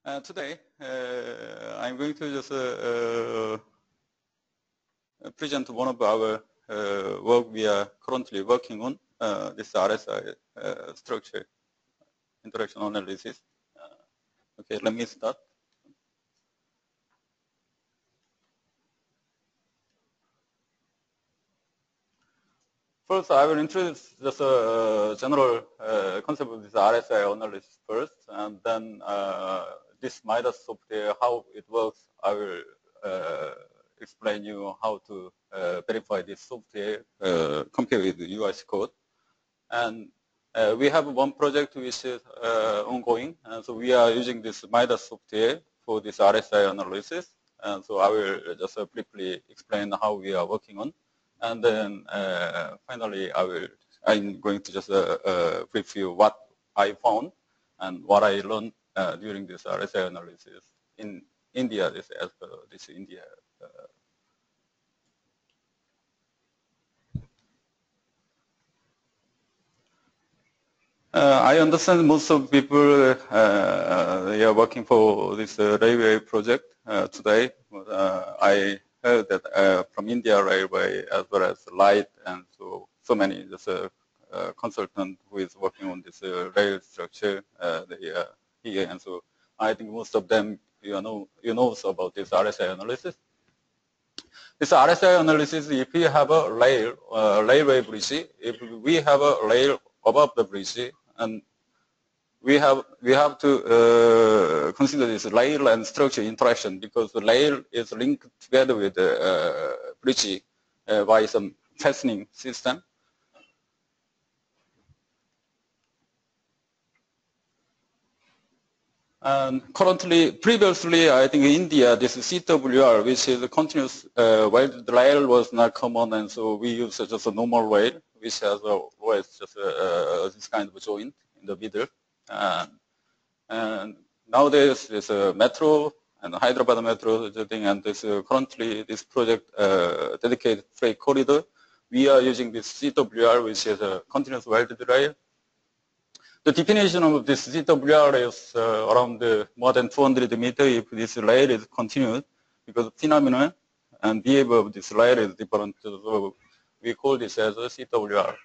Today, I'm going to just present one of our work we are currently working on, this RSI structure interaction analysis. Okay, let me start. First, I will introduce just a general concept of this RSI analysis first, and then this Midas software, how it works. I will explain you how to verify this software compared with the UIC code. And we have one project which is ongoing, and so we are using this Midas software for this RSI analysis. And so I will just briefly explain how we are working on. And then finally, I'm going to just brief you what I found and what I learned during this RSI analysis in India, as per this India. I understand most of people they are working for this railway project today. I heard that from India Railway as well as Light, and so many just consultant who is working on this rail structure they are here, and so I think most of them you know about this RSI analysis. This RSI analysis, if you have a railway bridge, if we have a rail above the bridge, and we have to consider this rail and structure interaction, because the rail is linked together with the bridge by some fastening system. And previously, I think in India, this CWR, which is a continuous welded rail, was not common, and so we use just a normal rail, which has always just this kind of joint in the middle. And nowadays, there's a metro and Hyderabad metro thing, and this currently this project dedicated freight corridor. We are using this CWR, which is a continuous welded rail. The definition of this CWR is around more than 200 meters if this rail is continuous, because the phenomenon and behavior of this rail is different. So we call this as a CWR.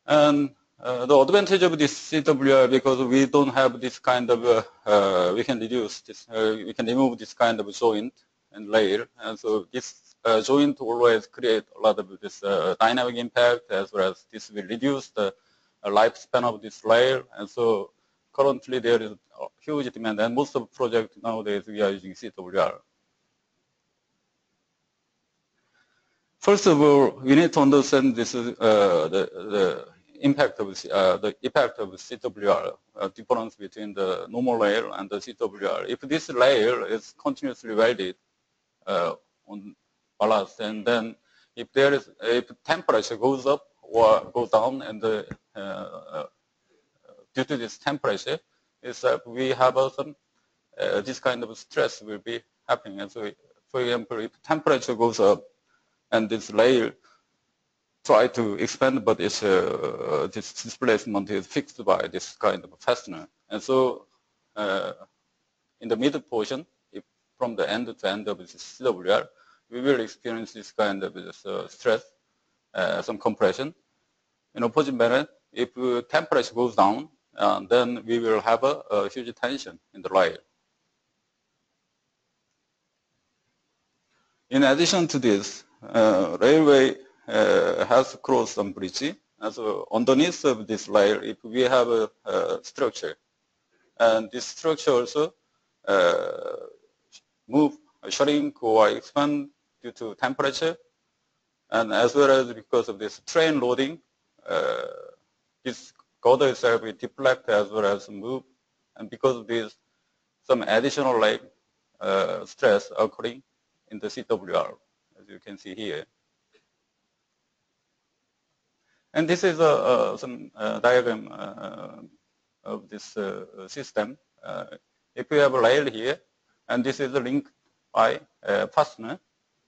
And the advantage of this CWR, because we don't have this kind of, we can reduce this, we can remove this kind of joint and rail, and so this joint always create a lot of this dynamic impact, as well as this will reduce the lifespan of this rail, and so currently there is a huge demand, and most of the projects nowadays we are using CWR. First of all, we need to understand this the impact of the effect of CWR, difference between the normal rail and the CWR. If this rail is continuously welded on ballast, and then if temperature goes up or goes down, and due to this temperature, we have some this kind of stress will be happening. And so, for example, if temperature goes up and this rail try to expand, but this displacement is fixed by this kind of fastener. And so, in the middle portion, from the end to end of this CWR, we will experience this kind of stress, some compression. In opposite manner, if temperature goes down, then we will have a huge tension in the rail. In addition to this, railway has to cross some bridge, and so underneath of this rail, if we have a structure, and this structure also shrink or expand due to temperature, and as well as because of this train loading, this girder itself will deflect as well as move, and because of this, some additional stress occurring in the CWR, as you can see here. And this is some diagram of this system. If we have a rail here, and this is linked by a fastener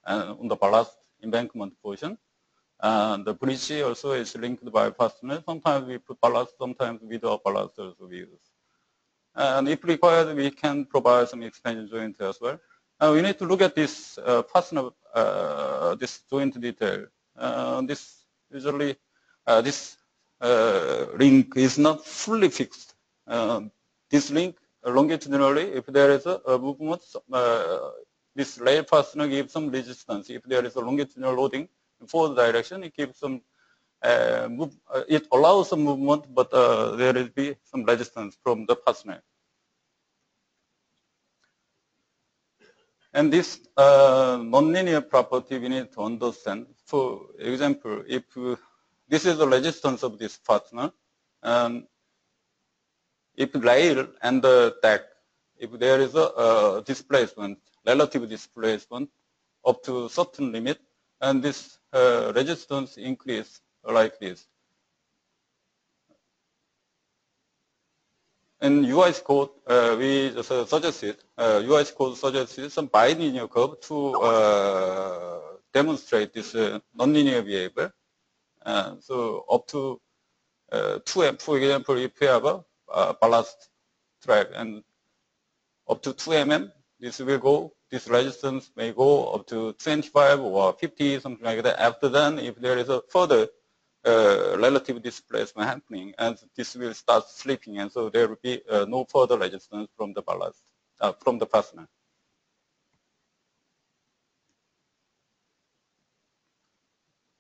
on the ballast embankment portion, and the bridge also is linked by fastener. Sometimes we put ballast, sometimes without ballast also we use. And if required, we can provide some expansion joint as well. We need to look at this fastener, this joint detail. This usually, this link is not fully fixed. This link longitudinally, if there is a movement, this rail fastener gives some resistance. If there is a longitudinal loading in forward direction, it gives some it allows some movement, but there will be some resistance from the fastener. And this nonlinear property we need to understand. For example, if this is the resistance of this fastener, if rail and the deck, if there is a displacement, relative displacement up to certain limit, and this resistance increase like this. In UIC code, we just suggested, UIC code suggested some bilinear curve to demonstrate this nonlinear behavior. So up to 2M, for example, if we have a ballast track and up to 2 mm, this will go, this resistance may go up to 25 or 50, something like that. After then, if there is a further relative displacement happening, and this will start slipping, and so there will be no further resistance from the ballast, from the fastener.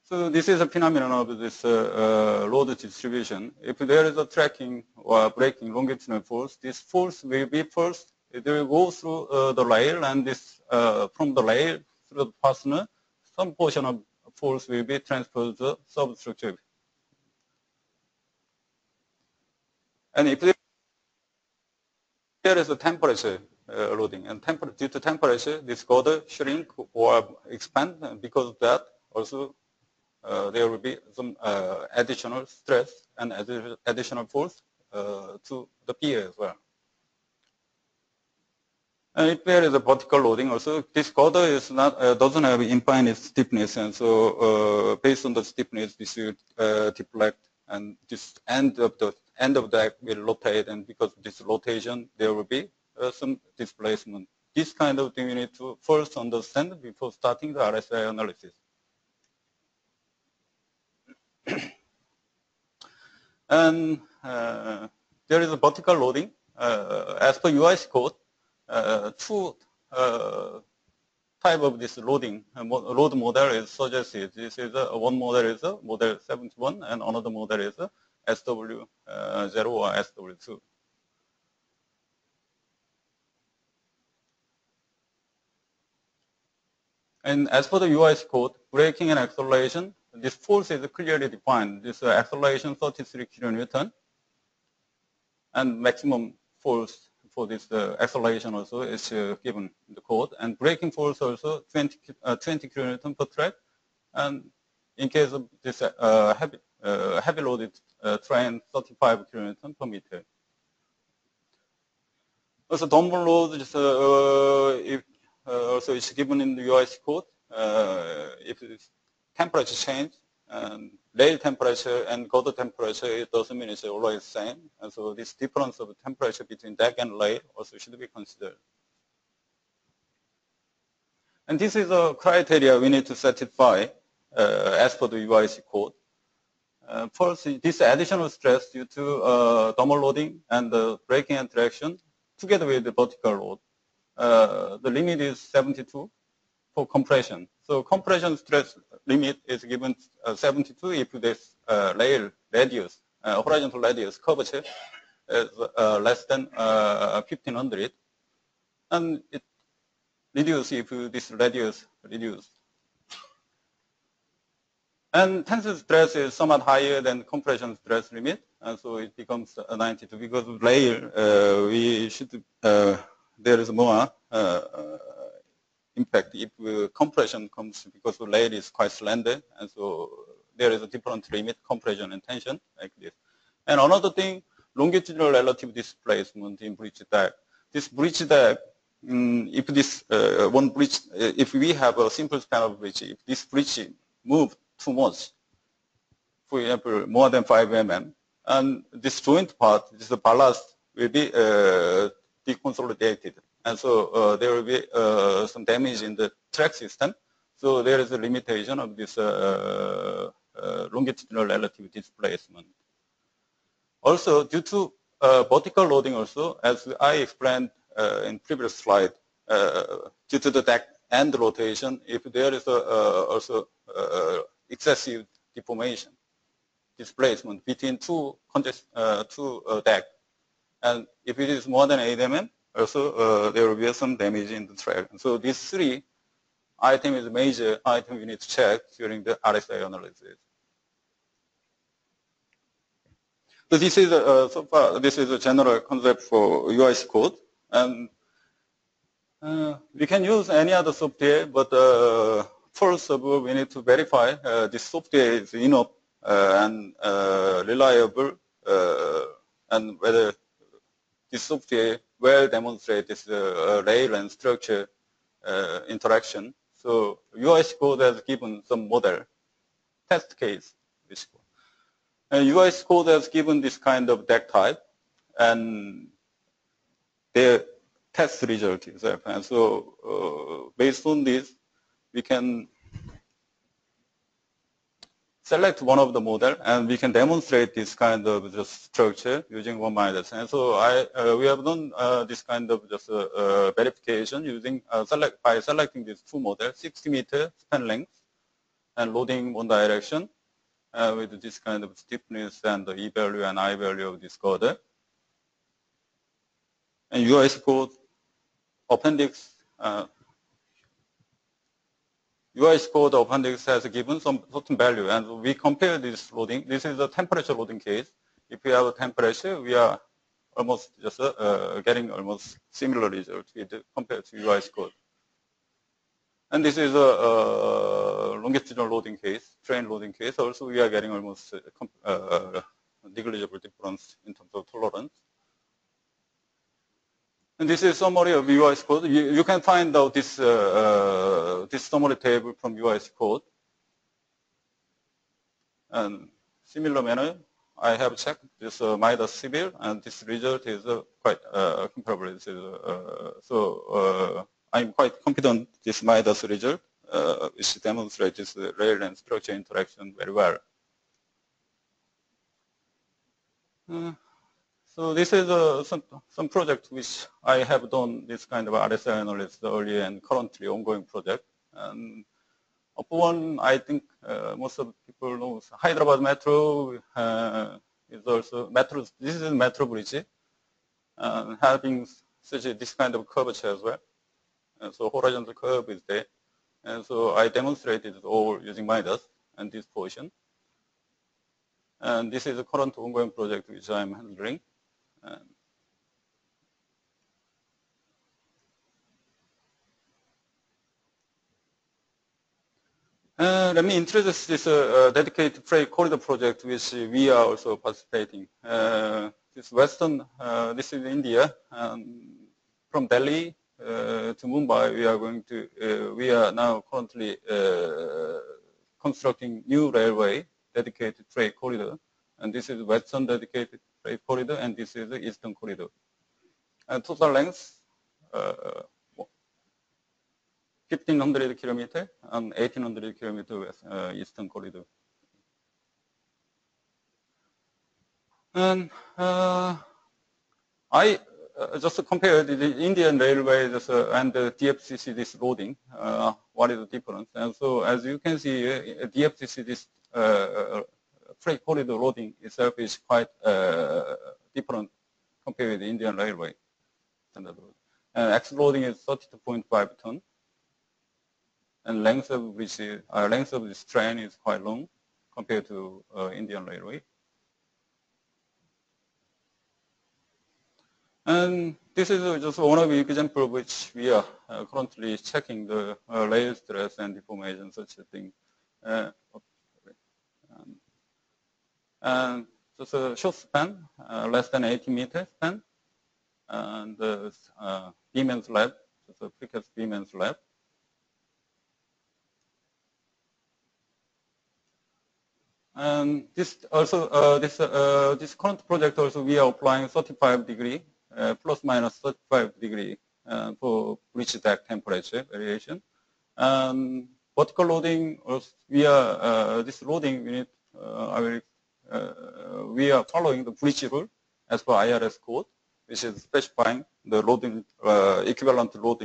So this is a phenomenon of this load distribution. If there is a tracking or braking longitudinal force, this force will be first, it will go through the rail, and this from the rail through the fastener, some portion of force will be transferred to the substructure. And if there is a temperature loading, and due to temperature, this girder shrink or expand, and because of that, also there will be some additional stress and additional force to the pier as well. And if there is a vertical loading also, this girder is not doesn't have infinite stiffness, and so based on the stiffness, this will deflect, and this end of the deck will rotate, and because of this rotation, there will be some displacement. This kind of thing we need to first understand before starting the RSI analysis. And there is a vertical loading. As per UIC code, two type of this loading load model is suggested. This is one model is model 71, and another model is SW0 or SW2. And as for the UIC code, braking and acceleration, this force is clearly defined. This acceleration 33 kilonewton, and maximum force for this acceleration also is given in the code, and braking force also 20 kilonewton per track, and in case of this heavy loaded train, 35 kilonewton per meter. Also, dumbbell load is also is given in the UIC code. If it's temperature change, and rail temperature and girder temperature, it doesn't mean it's always the same. And so this difference of temperature between deck and rail also should be considered. And this is a criteria we need to satisfy as per the UIC code. First, this additional stress due to thermal loading and the braking and traction together with the vertical load. The limit is 72 for compression. So compression stress limit is given 72 if this rail radius, horizontal radius curvature is less than 1500, and it reduces if this radius reduced. And tensile stress is somewhat higher than compression stress limit, and so it becomes 92. Because of rail, we should there is more impact if compression comes, because the rail is quite slender, and so there is a different limit, compression and tension like this. And another thing, longitudinal relative displacement in bridge deck. This bridge deck, if this one bridge, if we have a simple span of bridge, if this bridge moves too much, for example, more than 5 mm, and this joint part, this ballast will be deconsolidated. And so there will be some damage in the track system. So there is a limitation of this longitudinal relative displacement. Also, due to vertical loading also, as I explained in previous slide, due to the deck end rotation, if there is also excessive deformation, displacement between two deck, and if it is more than 8 mm, also there will be some damage in the track. So these three items is a major item we need to check during the RSI analysis. So this is so far this is a general concept for UIC code, and we can use any other software, but first of all we need to verify this software is enough and reliable, and whether this software will demonstrate this rail and structure interaction. So UIC code has given some model test case. And UIC code has given this kind of deck type and their test result itself. And so based on this, we can select one of the model and we can demonstrate this kind of just structure using 1 minus. And so we have done this kind of just verification using by selecting these two models, 60-meter span length and loading one direction with this kind of stiffness and the E value and I value of this girder. And UIC code appendix UIC code appendix has given some certain value, and we compare this loading. This is a temperature loading case. If we have a temperature, we are almost just getting almost similar results compared to UIC code. And this is a longitudinal loading case, train loading case. Also, we are getting almost negligible difference in terms of tolerance. And this is summary of UIC code. You can find out this this summary table from UIC code. And similar manner, I have checked this Midas Civil, and this result is quite comparable. This is, so I'm quite confident this Midas result, which demonstrates this rail and structure interaction very well. So this is some project which I have done this kind of RSI analysis earlier and currently ongoing project. And upper one, I think most of people know Hyderabad Metro is also metro. This is Metro Bridge, having such this kind of curvature as well. And so horizontal curve is there. And so I demonstrated it all using Midas and this portion. And this is a current ongoing project which I'm handling. Let me introduce this dedicated freight corridor project which we are also participating. This Western, this is India. From Delhi to Mumbai, we are now currently constructing new railway dedicated freight corridor. And this is Western dedicated freight corridor, and this is the Eastern corridor. And total length, 1,500 kilometer and 1,800 kilometer Eastern corridor. And I just compared the Indian railway and the DFCC this loading. What is the difference? And so as you can see, DFCC this freight corridor loading itself is quite different compared with the Indian railway standard load. And X loading is 32.5 ton, and length of this train is quite long compared to Indian railway. And this is just one of the examples which we are currently checking the rail stress and deformation, such a thing. And just a short span, less than 80 meter span, and the beam slab, just a precast beam slab. And this also, this current project also we are applying 35 degree, plus minus 35 degree for bridge deck temperature variation. And vertical loading, we are, this loading unit, we are following the bridge rule as per IRS code, which is specifying the loading, equivalent load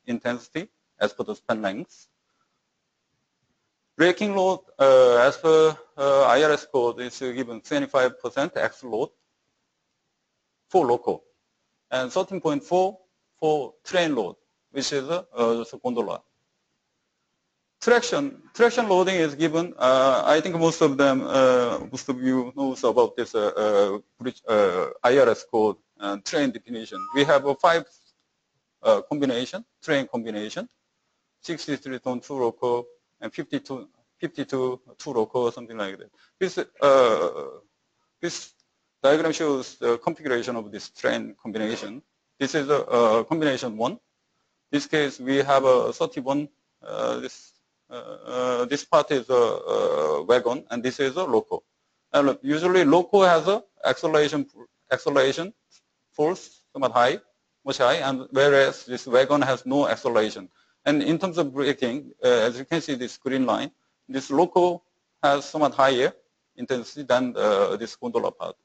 intensity as per the span length. Braking load, as per IRS code, is given 25% X load for loco, and 13.4 for train load, which is just a gondola. Traction loading is given. I think most of you knows about this IRS code and train definition. We have a 5 combination, train combination, 63 ton 2 loco and 52 2 loco or something like that. This diagram shows the configuration of this train combination. This is a combination 1. In this case, we have a 31. This part is a wagon, and this is a loco. And usually, loco has a acceleration force somewhat high, much high, and whereas this wagon has no acceleration. And in terms of braking, as you can see, this green line, this loco has somewhat higher intensity than this gondola part.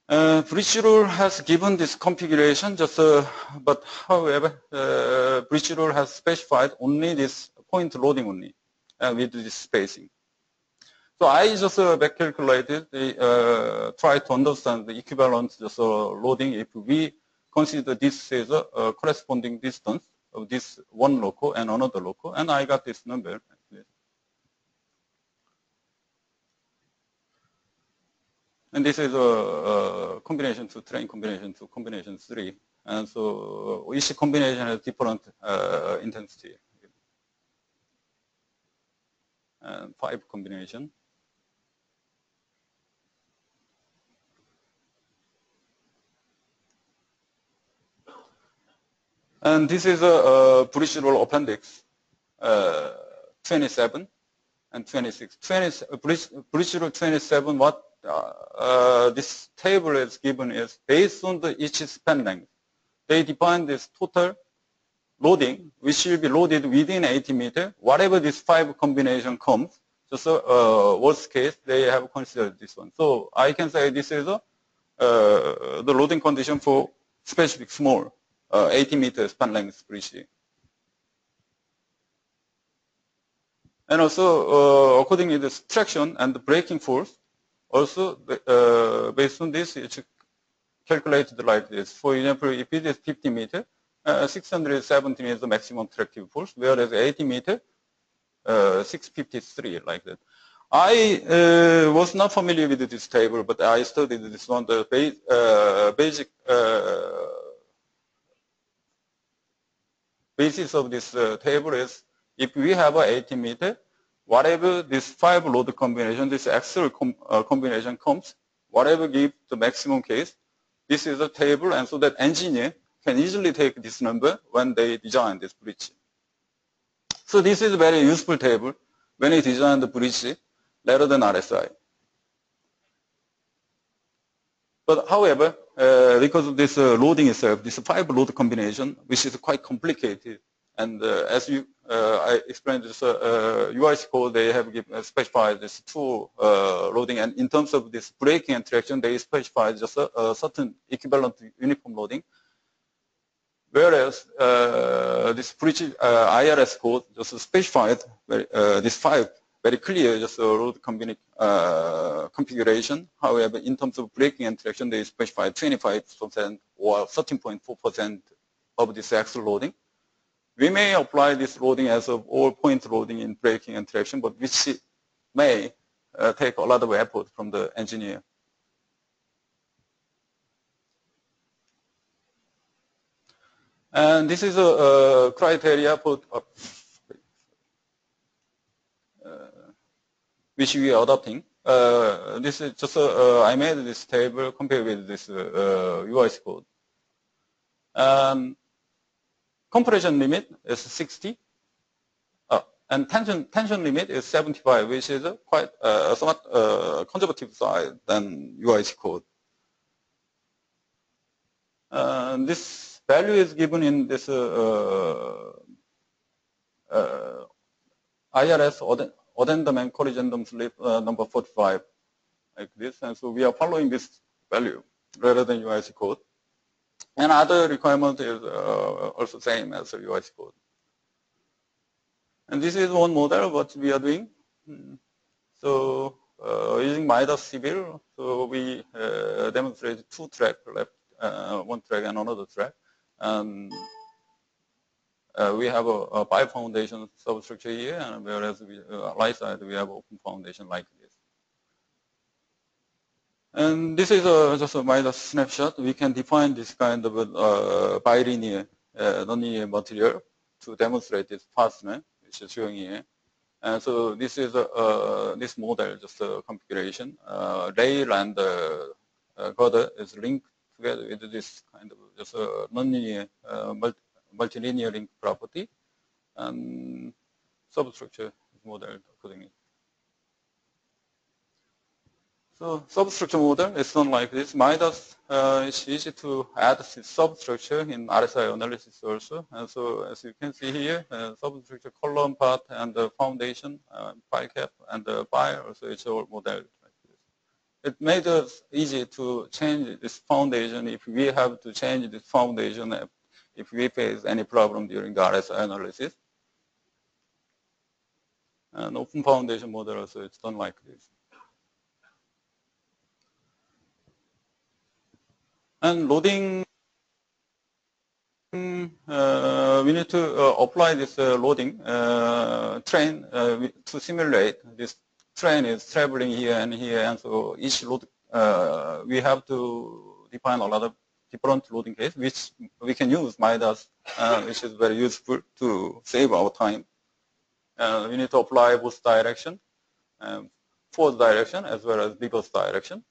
Bridge rule has given this configuration, but however, bridge rule has specified only this point loading only with this spacing. So I just back calculated, try to understand the equivalent loading if we consider this as a corresponding distance of this one loco and another loco, and I got this number. And this is a combination 2, train combination 2, combination 3. And so each combination has different intensity. And 5 combination. And this is a bridge rule appendix 27 and 26. Bridge rule 27, what this table is given is based on each span length. They define this total loading, which will be loaded within 80 meters. Whatever this 5 combination comes, just worst case, they have considered this one. So I can say this is the loading condition for specific small 80 meter span length bridge. And also, according to the traction and the braking force, also based on this, it's calculated like this. For example, if it is 50 meter, 670 is the maximum tractive force, whereas 80 meter, 653, like that. I was not familiar with this table, but I studied this one. The basic basis of this table is if we have a 80 meter, whatever this 5 load combination, this axle combination comes, whatever gives the maximum case, this is a table, and so that engineer can easily take this number when they design this bridge. So this is a very useful table when you design the bridge rather than RSI. But however, because of this loading itself, this 5 load combination, which is quite complicated, and as I explained this UIC code, they have specified this 2 loading, and in terms of this braking and traction, they specify just a certain equivalent uniform loading. Whereas this bridge IRS code just specified this 5 very clear, just a load configuration. However, in terms of braking and traction, they specify 25% or 13.4% of this axle loading. We may apply this loading as of all point loading in braking and traction, but which may take a lot of effort from the engineer. And this is a criteria for which we are adopting. This is just I made this table compared with this UIC code. Compression limit is 60. And tension limit is 75, which is quite somewhat conservative side than UIC code. This value is given in this IRS addendum and corrigendum slip number 45, like this. And so we are following this value rather than UIC code. And other requirement is also same as the UIC code. And this is one model what we are doing. So using Midas Civil, so we demonstrated 2 tracks left, 1 track and another track. And we have a bi-foundation substructure here, and whereas we, right side we have open foundation like this. And this is just a Midas snapshot. We can define this kind of bilinear, nonlinear material to demonstrate this fastener, which is showing here. And so this is this model, just a configuration. Rail and girder is linked together with this kind of just a nonlinear multilinear link property, and substructure is modeled accordingly. So substructure model is done like this. Midas is easy to add this substructure in RSI analysis also. And so as you can see here, substructure column part and the foundation, pile cap and the pile also it's all modeled like this. It made us easy to change this foundation if we have to change this foundation if we face any problem during the RSI analysis. And open foundation model also it's done like this. And loading, we need to apply this loading train to simulate this train is traveling here, and so each load, we have to define a lot of different loading case, which we can use Midas, which is very useful to save our time. We need to apply both direction, forward direction as well as reverse direction.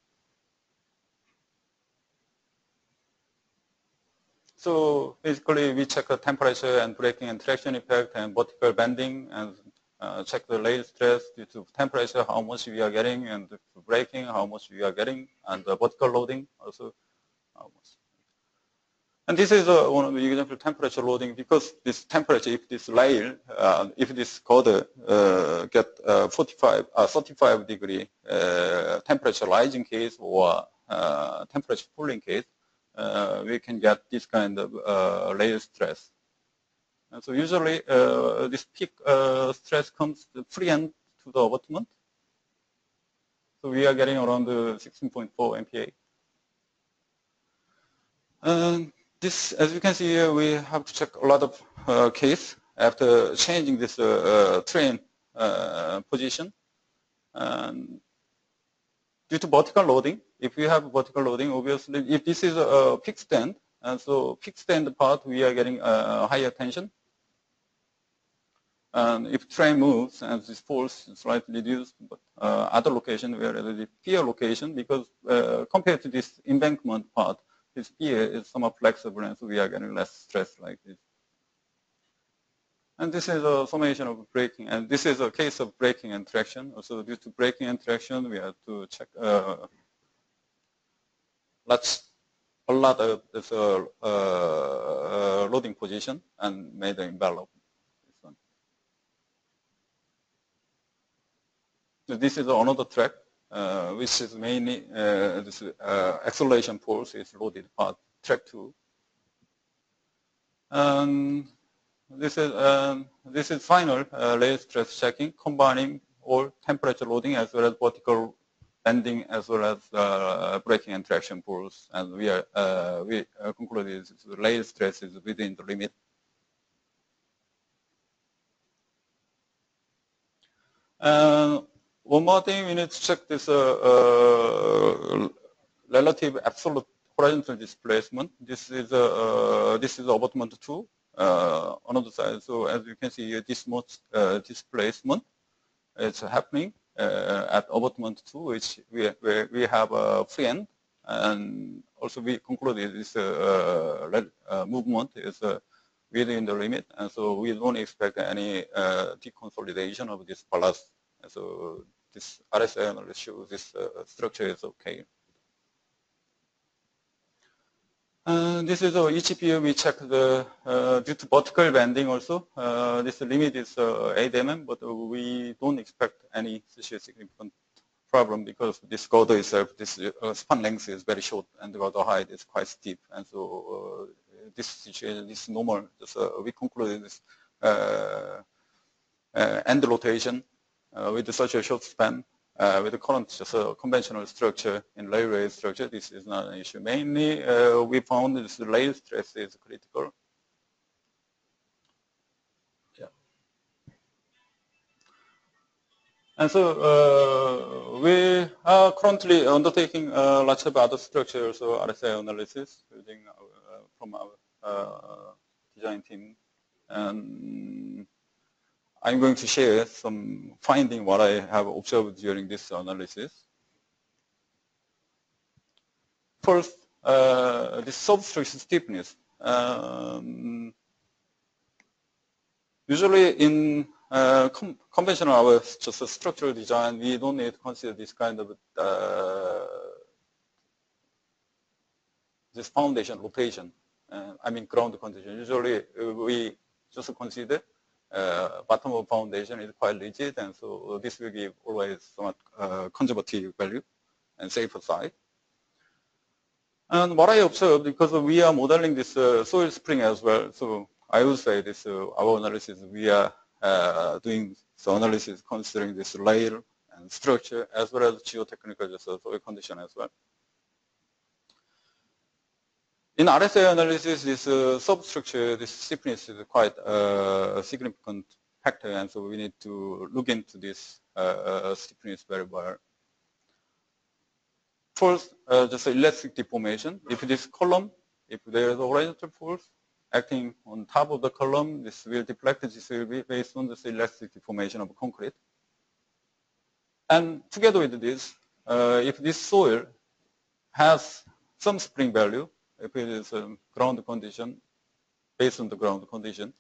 So basically, we check the temperature and braking and traction effect and vertical bending, and check the rail stress due to temperature, how much we are getting, and the braking, how much we are getting, and the vertical loading also how much. And this is one of the example temperature loading, because this temperature, if this rail, if this girder get 35 degree temperature rising case or temperature cooling case, we can get this kind of rail stress. And so usually this peak stress comes free end to the abutment. So we are getting around 16.4 MPa. And this, as you can see here, we have to check a lot of case after changing this train position. And due to vertical loading, if we have vertical loading, obviously, if this is a peak stand, and so peak stand part, we are getting higher tension. And if train moves and this force is slightly reduced, but other location where the pier location, because compared to this embankment part, this pier is somewhat flexible, and so we are getting less stress like this. And this is a summation of braking, and this is a case of braking and traction. Also, due to braking and traction, we have to check a lot of this loading position and made an envelope. So this is another track, which is mainly this acceleration force is loaded part, track 2. And this is final rail stress checking, combining all temperature loading as well as vertical bending as well as braking and traction force, and we concluded rail stress is within the limit. One more thing, we need to check this relative absolute horizontal displacement. This is abutment 2. Another side. So as you can see, this much displacement is happening at abutment 2, which we have a free end, and also we concluded this movement is within the limit, and so we don't expect any deconsolidation of this ballast. And so this RSI analysis shows this structure is okay. This is each view we check the due to vertical bending also. This limit is 8 mm, but we don't expect any such a significant problem because this girder itself, this span length is very short and the girder height is quite steep, and so this situation is normal. Just, we concluded this end rotation with such a short span. With the current just a conventional structure in railway structure, this is not an issue. Mainly, we found this rail stress is critical. Yeah. And so we are currently undertaking lots of other structures, so RSI analysis using from our design team, and I'm going to share some finding what I have observed during this analysis. First, the substructure stiffness. Usually in conventional just a structural design, we don't need to consider this kind of this foundation rotation. I mean ground condition. Usually we just consider bottom of foundation is quite rigid, and so this will give always somewhat conservative value and safer side. And what I observed, because we are modeling this soil spring as well, so I would say this our analysis, we are doing the analysis considering this rail and structure as well as geotechnical just soil condition as well. In RSI analysis, this substructure, this stiffness is quite a significant factor, and so we need to look into this stiffness very well. First, just elastic deformation. If this column, if there is a horizontal force acting on top of the column, this will deflect. This will be based on this elastic deformation of concrete. And together with this, if this soil has some spring value, if it is a ground condition, based on the ground condition,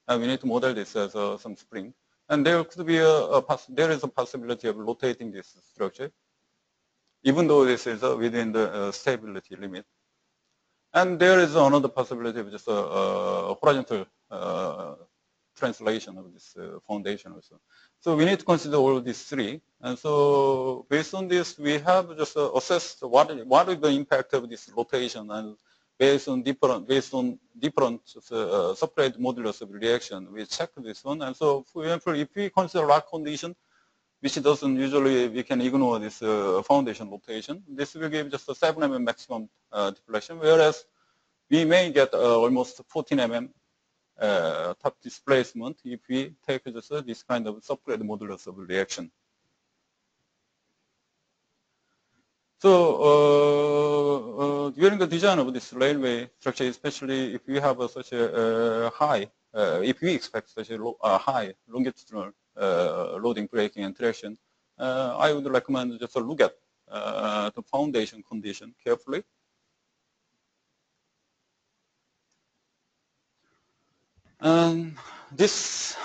and we need to model this as some spring. And there could be there is a possibility of rotating this structure, even though this is within the stability limit. And there is another possibility of just a horizontal translation of this foundation also. So we need to consider all of these three. And so based on this, we have just assessed what is the impact of this rotation, and based on different separate modulus of reaction, we check this one. And so for example, if we consider rock condition, which doesn't usually, we can ignore this foundation rotation. This will give just a 7 mm maximum deflection, whereas we may get almost 14 mm top displacement if we take just this kind of separate modulus of reaction. So during the design of this railway structure, especially if we have such a high, if we expect such a high longitudinal loading, braking, and traction, I would recommend just look at the foundation condition carefully. And this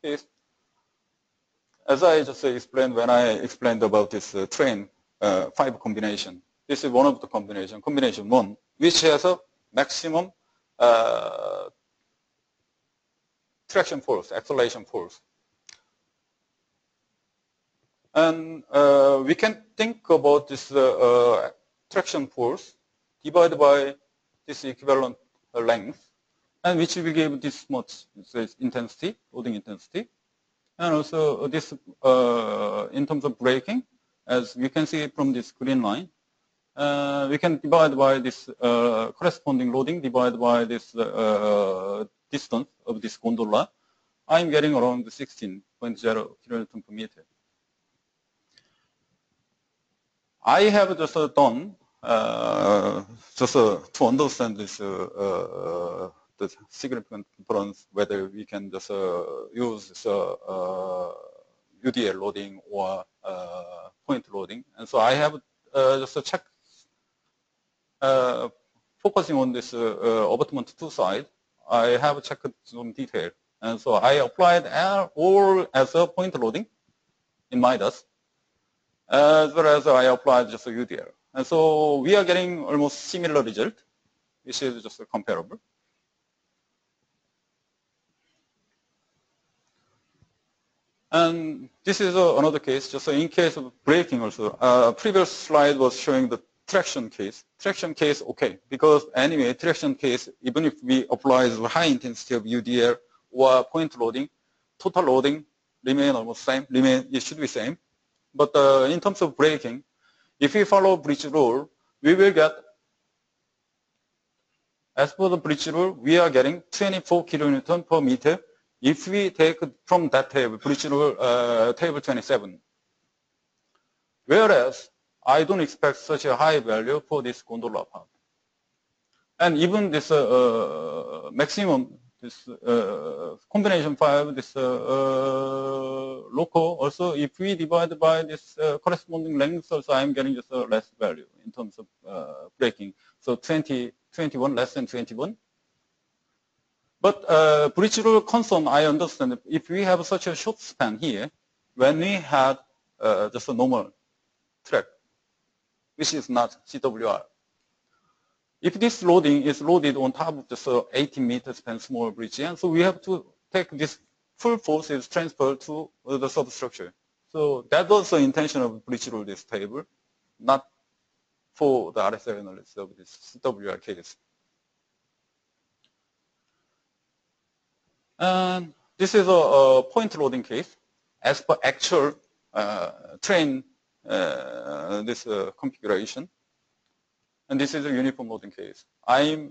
is, as I just explained when I explained about this train 5 combination. This is one of the combination 1, which has a maximum traction force, acceleration force. And we can think about this traction force divided by this equivalent length, and which will give this much intensity, loading intensity. And also this, in terms of braking, as we can see from this green line, we can divide by this corresponding loading divided by this distance of this gondola. I'm getting around 16.0 kilonewton per meter. I have just done just to understand this the significant difference, whether we can just use this, UDL loading or point loading. And so I have just checked focusing on this abutment 2 side, I have checked some detail. And so I applied all as a point loading in Midas, as well as I applied just a UDL. And so we are getting almost similar result, which is just comparable. And this is another case, just in case of braking also. Previous slide was showing the traction case. Traction case, okay, because anyway, traction case, even if we apply the high intensity of UDL or point loading, total loading remain almost same, it should be same. But in terms of braking, if we follow bridge rule, we will get, as per the bridge rule, we are getting 24 kilonewton per meter if we take from that table, bridge rule, table 27. Whereas, I don't expect such a high value for this gondola part. And even this maximum, this combination 5, this local, also if we divide by this corresponding length, also I'm getting just less value in terms of braking. So 21, less than 21. But bridge rule concern, I understand, if we have such a short span here, when we had just a normal track, which is not CWR. If this loading is loaded on top of this 18 meter span small bridge, and so we have to take this full force is transferred to the substructure. So that was the intention of bridge rule this table, not for the RSI analysis of this CWR case. And this is a point loading case as per actual train this configuration, and this is a uniform loading case. I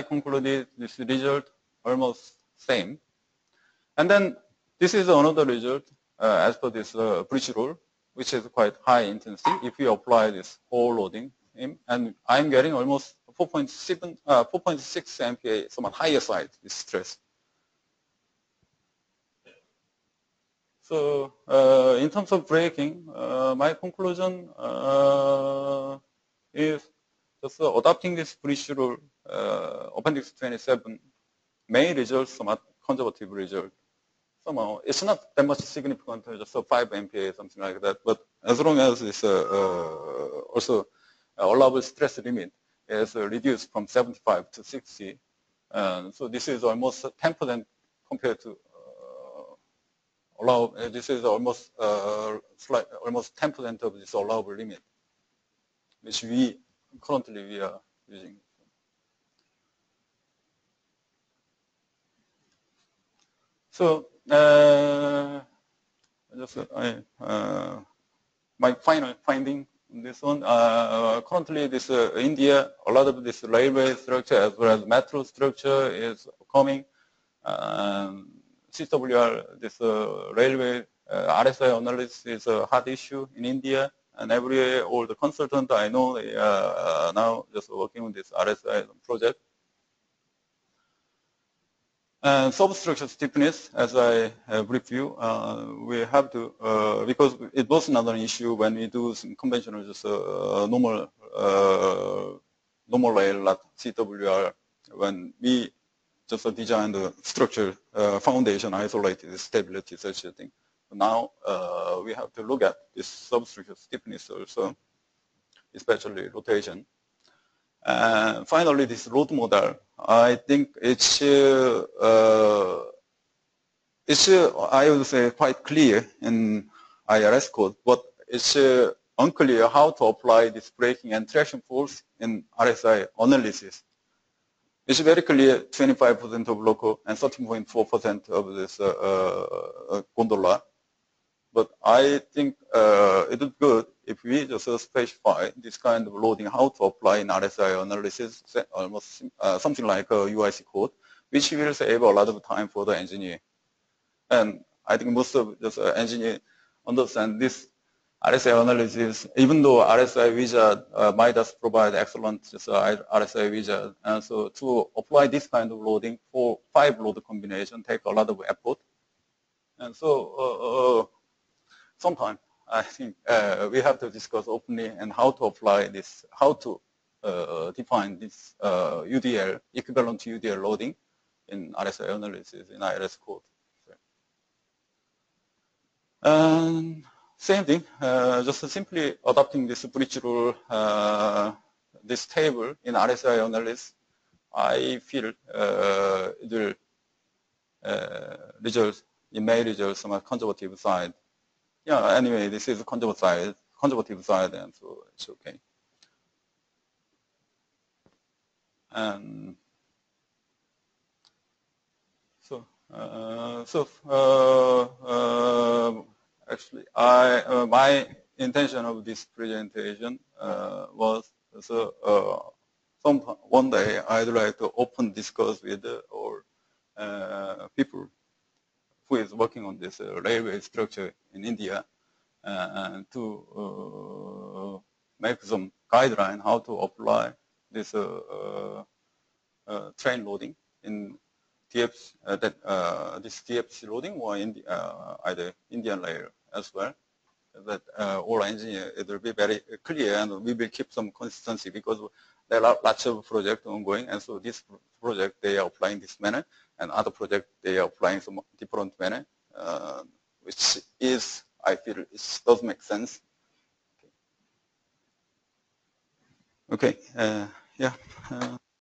concluded this result almost same, and then this is another result as per this bridge rule, which is quite high intensity. If we apply this whole loading, and I'm getting almost 4.6 MPa, somewhat higher side this stress. So in terms of braking, my conclusion is just adopting this bridge rule, appendix 27 may result somewhat conservative result. Somehow it's not that much significant, just 5 MPa, something like that. But as long as this also allowable stress limit is reduced from 75 to 60, so this is almost 10% compared to this is almost almost 10% of this allowable limit, which we currently are using. So my final finding on this one. Currently, this India, a lot of this railway structure as well as metro structure is coming. CWR, this railway RSI analysis is a hot issue in India, and everywhere all the consultants I know they are now just working on this RSI project. And substructure stiffness, as I briefed you, we have to, because it was not an issue when we do some conventional, just normal rail, like CWR, when we just design the structure foundation, isolated stability, such a thing. Now we have to look at this substructure stiffness also, especially rotation. And finally, this load model, I think it's I would say quite clear in IRS code, but it's unclear how to apply this braking and traction force in RSI analysis. It's very clear 25% of local and 13.4% of this gondola. But I think it is good if we just specify this kind of loading, how to apply in RSI analysis, almost something like a UIC code, which will save a lot of time for the engineer. And I think most of the engineer understand this RSI analysis, even though RSI wizard Midas provide excellent RSI wizard, and so to apply this kind of loading for 5 load combination take a lot of effort. And so sometimes I think we have to discuss openly and how to apply this, how to define this UDL, equivalent to UDL loading in RSI analysis in IRS code. And same thing, just simply adopting this bridge rule, this table in RSI analysis, I feel it will result, it may result some conservative side. Yeah, anyway, this is conservative side, and so it's okay. And actually, my intention of this presentation was one day I'd like to open discuss with all people who is working on this railway structure in India, and to make some guideline how to apply this train loading in this DFCC loading, or in either Indian layer as well. That all engineer, it will be very clear, and we will keep some consistency, because there are lots of projects ongoing, and so this project they are applying this manner, and other project they are applying some different manner, which is, I feel, it does make sense. Okay, yeah.